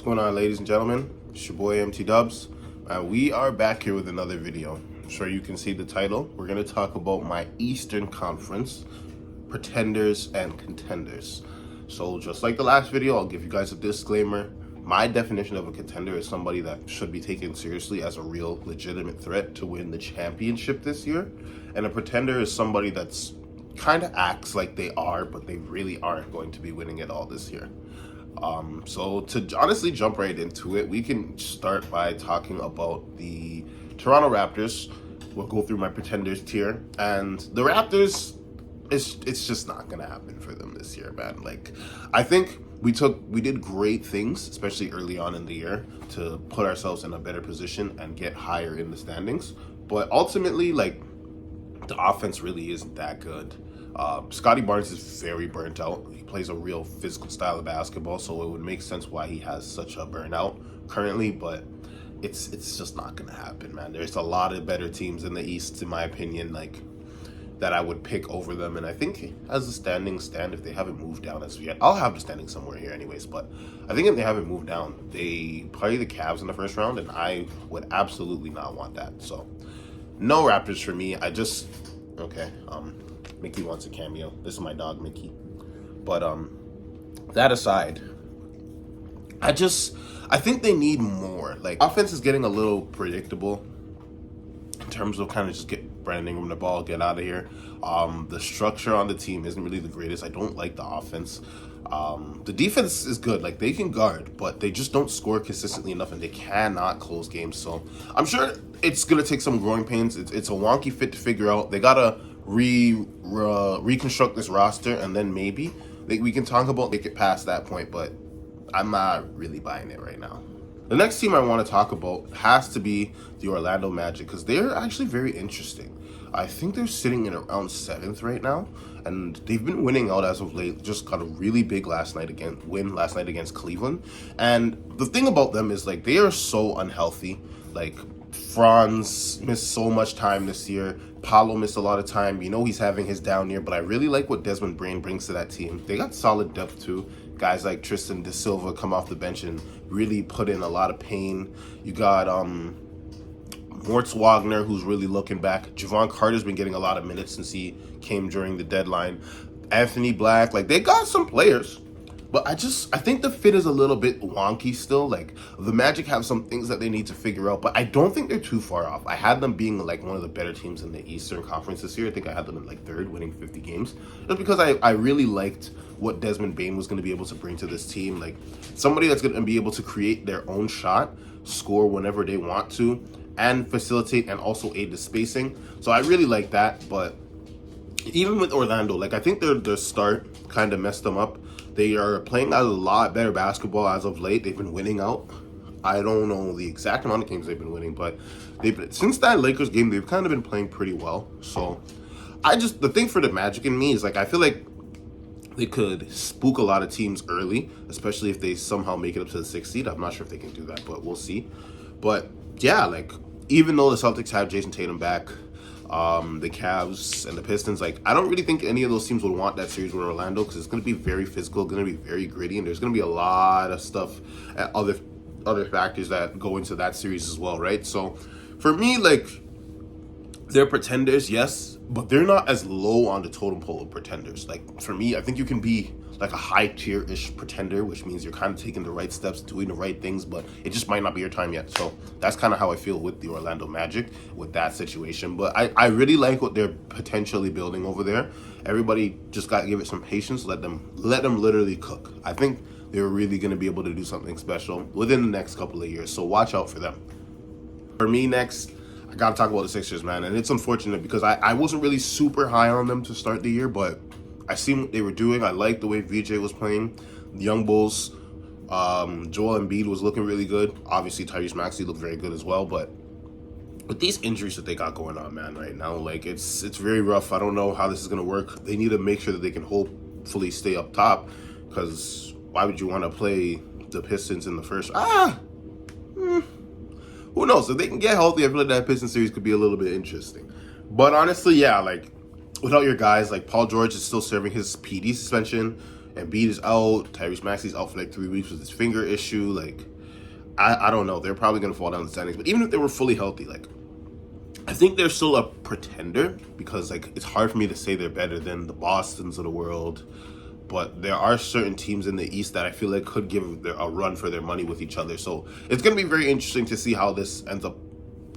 going on, ladies and gentlemen? It's your boy MT Dubs, and we are back here with another video. I'm sure you can see the title. We're going to talk about my Eastern Conference pretenders and contenders. So just like the last video, I'll give you guys a disclaimer. My definition of a contender is somebody that should be taken seriously as a real legitimate threat to win the championship this year. And a pretender is somebody that's kind of acts like they are, but they really aren't going to be winning it all this year. So to honestly jump right into it, we can start by talking about the Toronto Raptors. We'll go through my pretenders tier, and the Raptors, it's just not gonna happen for them this year, man. Like, I think we did great things, especially early on in the year, to put ourselves in a better position and get higher in the standings. But ultimately, like, the offense really isn't that good. Scotty Barnes is very burnt out. He plays a real physical style of basketball, so it would make sense why he has such a burnout currently, but it's just not gonna happen, man. There's a lot of better teams in the East, in my opinion, like, that I would pick over them, and I think as the standings stand, if they haven't moved down as yet, I'll have the standings somewhere here anyways, but I think if they haven't moved down, they play the Cavs in the first round, and I would absolutely not want that. So no Raptors for me. Okay, Mickey wants a cameo. This is my dog, Mickey. But that aside, I think they need more. Like, offense is getting a little predictable in terms of kind of just get Brandon Ingram the ball, get out of here. The structure on the team isn't really the greatest. I don't like the offense. The defense is good. Like, they can guard, but they just don't score consistently enough, and they cannot close games. So I'm sure it's going to take some growing pains. It's a wonky fit to figure out. They got to reconstruct this roster, and then maybe we can talk about make it past that point, but I'm not really buying it right now. The next team I want to talk about has to be the Orlando Magic, because they're actually very interesting. I think they're sitting in around 7th right now, and they've been winning out as of late. Just got a really big win last night against Cleveland. And the thing about them is, like, they are so unhealthy. Like, Franz missed so much time this year. Paolo missed a lot of time. You know he's having his down year, but I really like what Desmond Brain brings to that team. They got solid depth too. Guys like Tristan De Silva come off the bench and really put in a lot of pain. You got Moritz Wagner, who's really looking back. Javon Carter's been getting a lot of minutes since he came during the deadline. Anthony Black, like, they got some players. But I think the fit is a little bit wonky still. Like, the Magic have some things that they need to figure out, but I don't think they're too far off. I had them being, like, one of the better teams in the Eastern Conference this year. I think I had them in, like, 3rd, winning 50 games. Just because I really liked what Desmond Bane was going to be able to bring to this team. Like, somebody that's going to be able to create their own shot, score whenever they want to, and facilitate and also aid the spacing. So I really like that, but even with Orlando, like, I think their start kind of messed them up. They are playing a lot better basketball as of late. They've been winning out. I don't know the exact amount of games they've been winning, but since that Lakers game, they've kind of been playing pretty well. So the thing for the Magic in me is, like, I feel like they could spook a lot of teams early, especially if they somehow make it up to the 6th seed. I'm not sure if they can do that, but we'll see. But yeah, like, even though the Celtics have Jason Tatum back, the Cavs and the Pistons, like, I don't really think any of those teams would want that series with Orlando, because it's going to be very physical, going to be very gritty, and there's going to be a lot of stuff, other factors that go into that series as well, right? So for me, like, they're pretenders, yes, but they're not as low on the totem pole of pretenders. Like, for me, I think you can be like a high tier-ish pretender, which means you're kind of taking the right steps, doing the right things, but it just might not be your time yet. So that's kind of how I feel with the Orlando Magic with that situation. But I really like what they're potentially building over there. Everybody just got to give it some patience. Let them literally cook. I think they're really going to be able to do something special within the next couple of years. So watch out for them. For me, next, I got to talk about the Sixers, man. And it's unfortunate because I wasn't really super high on them to start the year, but I seen what they were doing. I liked the way VJ was playing. The Young Bulls, Joel Embiid was looking really good. Obviously, Tyrese Maxey looked very good as well. But with these injuries that they got going on, man, right now, like, it's very rough. I don't know how this is going to work. They need to make sure that they can hopefully stay up top, because why would you want to play the Pistons in the first? Who knows? If they can get healthy, I feel like that Pistons series could be a little bit interesting. But honestly, yeah, like, without your guys, like, Paul George is still serving his PD suspension, Embiid is out, Tyrese Maxey's out for like 3 weeks with his finger issue. Like, I don't know. They're probably going to fall down the standings. But even if they were fully healthy, like, I think they're still a pretender because, like, it's hard for me to say they're better than the Bostons of the world. But there are certain teams in the East that I feel like could give a run for their money with each other. So it's going to be very interesting to see how this ends up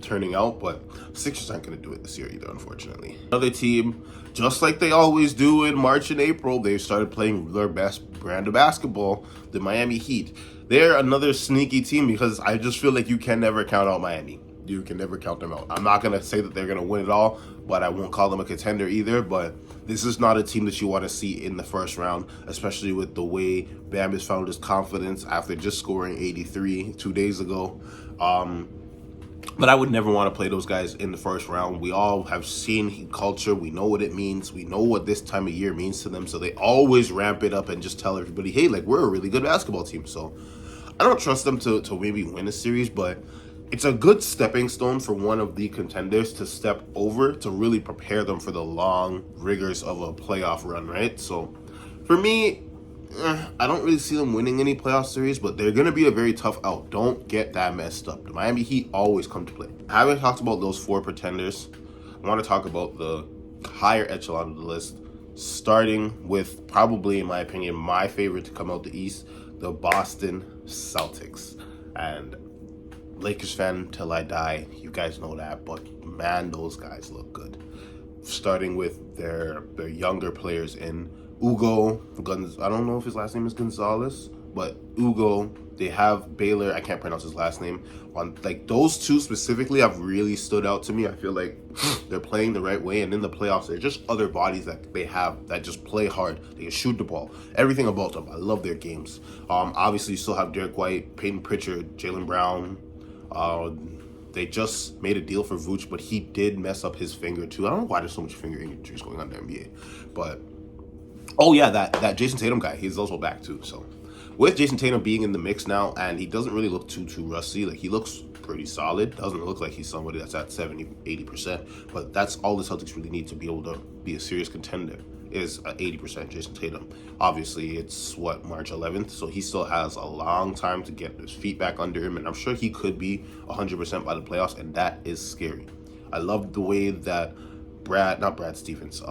turning out. But Sixers aren't going to do it this year either, unfortunately. Another team, just like they always do in March and April, they started playing their best brand of basketball, the Miami Heat. They're another sneaky team because I just feel like you can never count out Miami. You can never count them out. I'm not going to say that they're going to win it all, but I won't call them a contender either. But this is not a team that you want to see in the first round, especially with the way Bam has found his confidence after just scoring 83 2 days ago. But I would never want to play those guys in the first round. We all have seen Heat culture. We know what it means. We know what this time of year means to them. So they always ramp it up and just tell everybody, hey, like, we're a really good basketball team. So I don't trust them to maybe win a series, but it's a good stepping stone for one of the contenders to step over to really prepare them for the long rigors of a playoff run, right? So for me, I don't really see them winning any playoff series, but they're going to be a very tough out. Don't get that messed up. The Miami Heat always come to play. Having talked about those 4 pretenders, I want to talk about the higher echelon of the list, starting with probably, in my opinion, my favorite to come out the East, the Boston Celtics. And Lakers fan till I die, you guys know that, but man, those guys look good. Starting with their younger players in Ugo, I don't know if his last name is Gonzalez, but Ugo, they have Baylor, I can't pronounce his last name. On like those two specifically have really stood out to me. I feel like they're playing the right way, and in the playoffs, they're just other bodies that they have that just play hard. They can shoot the ball. Everything about them. I love their games. Obviously, you still have Derek White, Peyton Pritchard, Jaylen Brown. They just made a deal for Vooch, but he did mess up his finger too. I don't know why there's so much finger injuries going on in the NBA. But, oh yeah, that Jason Tatum guy, he's also back too. So with Jason Tatum being in the mix now, and he doesn't really look too rusty. Like, he looks pretty solid. Doesn't look like he's somebody that's at 70, 80%. But that's all the Celtics really need to be able to be a serious contender, is 80% Jason Tatum. Obviously, it's March 11th, so he still has a long time to get his feet back under him, and I'm sure he could be 100% by the playoffs, and that is scary. I love the way that Brad Stevens,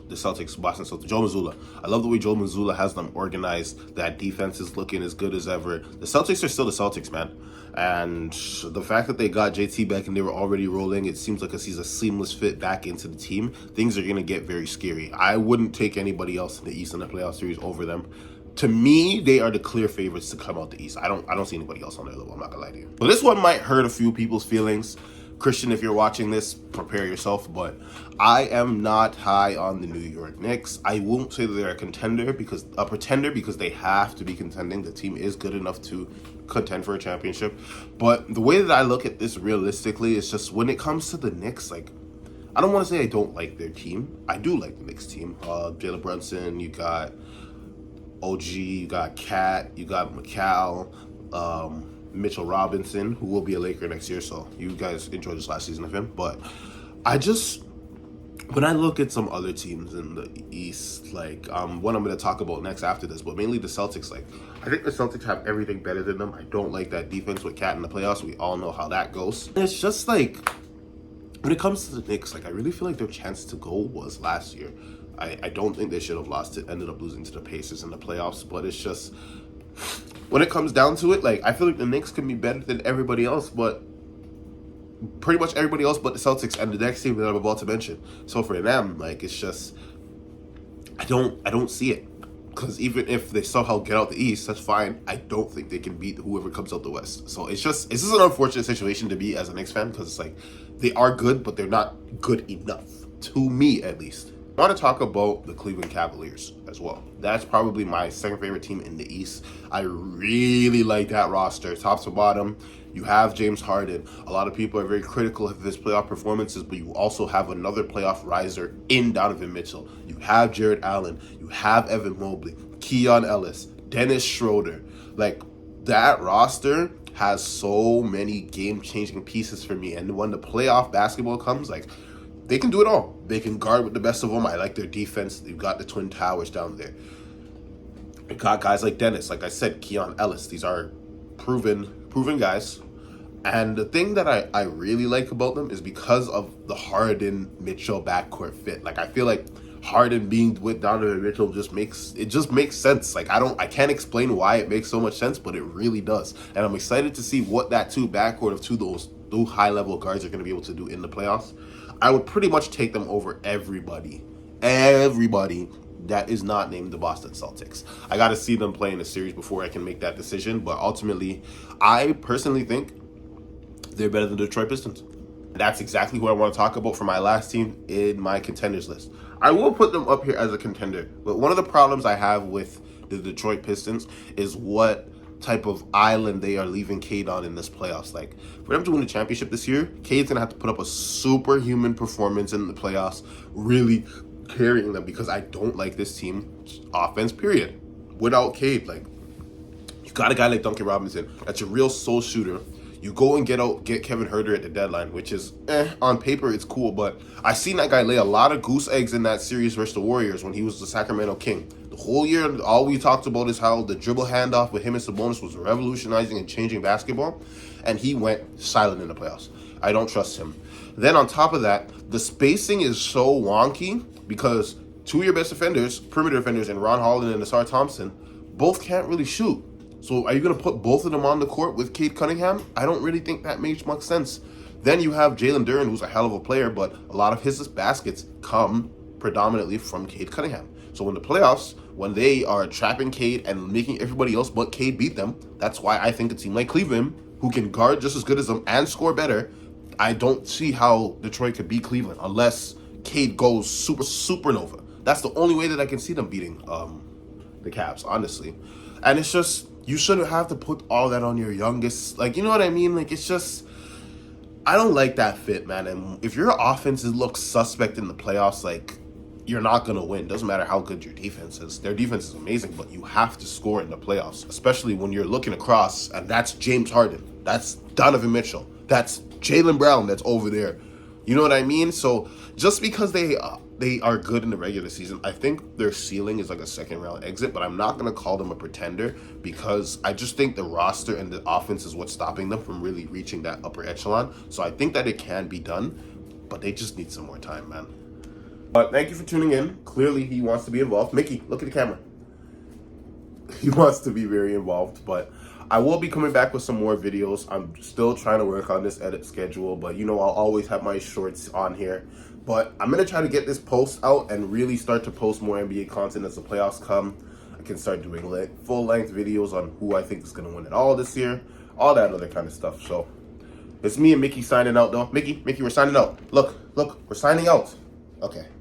the Celtics, Boston Celtics, Joe Mazzulla. I love the way Joe Mazzulla has them organized. That defense is looking as good as ever. The Celtics are still the Celtics, man. And the fact that they got JT back and they were already rolling, it seems like he's a seamless fit back into the team. Things are going to get very scary. I wouldn't take anybody else in the East in the playoff series over them. To me, they are the clear favorites to come out the East. I don't see anybody else on their level. I'm not going to lie to you. But this one might hurt a few people's feelings. Christian, if you're watching this, prepare yourself, but I am not high on the New York Knicks. I won't say that they're a pretender because they have to be contending. The team is good enough to contend for a championship. But the way that I look at this realistically is just when it comes to the Knicks, like, I don't want to say I don't like their team. I do like the Knicks team. Jalen Brunson, you got OG, you got Cat, you got McCall, Mitchell Robinson, who will be a Laker next year, so you guys enjoyed this last season of him. But when I look at some other teams in the East, like one I'm going to talk about next after this, but mainly the Celtics, like, I think the Celtics have everything better than them. I don't like that defense with Cat in the playoffs. We all know how that goes. And it's just like, when it comes to the Knicks, like, I really feel like their chance to go was last year. I don't think they should have lost it, ended up losing to the Pacers in the playoffs, but it's just, when it comes down to it, like, I feel like the Knicks can be better than everybody else, but pretty much everybody else but the Celtics and the next team that I'm about to mention. So for them, like, it's just, I don't see it. Because even if they somehow get out the East, that's fine. I don't think they can beat whoever comes out the West. So it's just an unfortunate situation to be as a Knicks fan, because it's like, they are good, but they're not good enough, to me at least. I want to talk about the Cleveland Cavaliers as well. That's probably my second favorite team in the East. I really like that roster, top to bottom. You have James Harden. A lot of people are very critical of his playoff performances, but you also have another playoff riser in Donovan Mitchell. You have Jared Allen. You have Evan Mobley, Keon Ellis, Dennis Schroeder. Like, that roster has so many game-changing pieces for me. And when the playoff basketball comes, like, they can do it all. They can guard with the best of them. I like their defense. You've got the Twin Towers down there. I got guys like Dennis, like I said, Keon Ellis. These are proven guys. And the thing that I really like about them is because of the Harden Mitchell backcourt fit. Like I feel like Harden being with Donovan Mitchell just makes sense. Like I can't explain why it makes so much sense, but it really does. And I'm excited to see what that backcourt of those high level guards are going to be able to do in the playoffs. I would pretty much take them over everybody that is not named the Boston Celtics. I got to see them play in a series before I can make that decision. But ultimately, I personally think they're better than the Detroit Pistons. That's exactly who I want to talk about for my last team in my contenders list. I will put them up here as a contender, but one of the problems I have with the Detroit Pistons is what type of island they are leaving Cade on in this playoffs. Like, for them to win the championship this year, Cade's gonna have to put up a superhuman performance in the playoffs, really carrying them, because I don't like this team's offense, period. Without Cade, like, you got a guy like Duncan Robinson that's a real soul shooter. You go and get Kevin Huerter at the deadline, which is on paper it's cool, but I seen that guy lay a lot of goose eggs in that series versus the Warriors when he was the Sacramento King. The whole year, all we talked about is how the dribble handoff with him and Sabonis was revolutionizing and changing basketball, and he went silent in the playoffs. I don't trust him. Then on top of that, the spacing is so wonky because two of your best defenders, perimeter defenders, and Ron Holland and Asar Thompson, both can't really shoot. So are you going to put both of them on the court with Cade Cunningham? I don't really think that makes much sense. Then you have Jalen Duren, who's a hell of a player, but a lot of his baskets come predominantly from Cade Cunningham. So in the playoffs, when they are trapping Cade and making everybody else but Cade beat them, that's why I think a team like Cleveland, who can guard just as good as them and score better, I don't see how Detroit could beat Cleveland unless Cade goes supernova. That's the only way that I can see them beating the Cavs, honestly. And it's just, you shouldn't have to put all that on your youngest. Like, you know what I mean? Like, it's just, I don't like that fit, man. And if your offense looks suspect in the playoffs, like, you're not going to win. Doesn't matter how good your defense is. Their defense is amazing, but you have to score in the playoffs, especially when you're looking across, and that's James Harden. That's Donovan Mitchell. That's Jaylen Brown that's over there. You know what I mean? So just because they are good in the regular season, I think their ceiling is like a second round exit, but I'm not going to call them a pretender because I just think the roster and the offense is what's stopping them from really reaching that upper echelon. So I think that it can be done, but they just need some more time, man. But thank you for tuning in. Clearly he wants to be involved. Mickey, look at the camera. He wants to be very involved, but I will be coming back with some more videos. I'm still trying to work on this edit schedule, but you know, I'll always have my shorts on here. But I'm going to try to get this post out and really start to post more NBA content as the playoffs come. I can start doing full-length videos on who I think is going to win it all this year, all that other kind of stuff. So it's me and Mickey signing out, though. Mickey, we're signing out. Look, we're signing out. Okay, bye.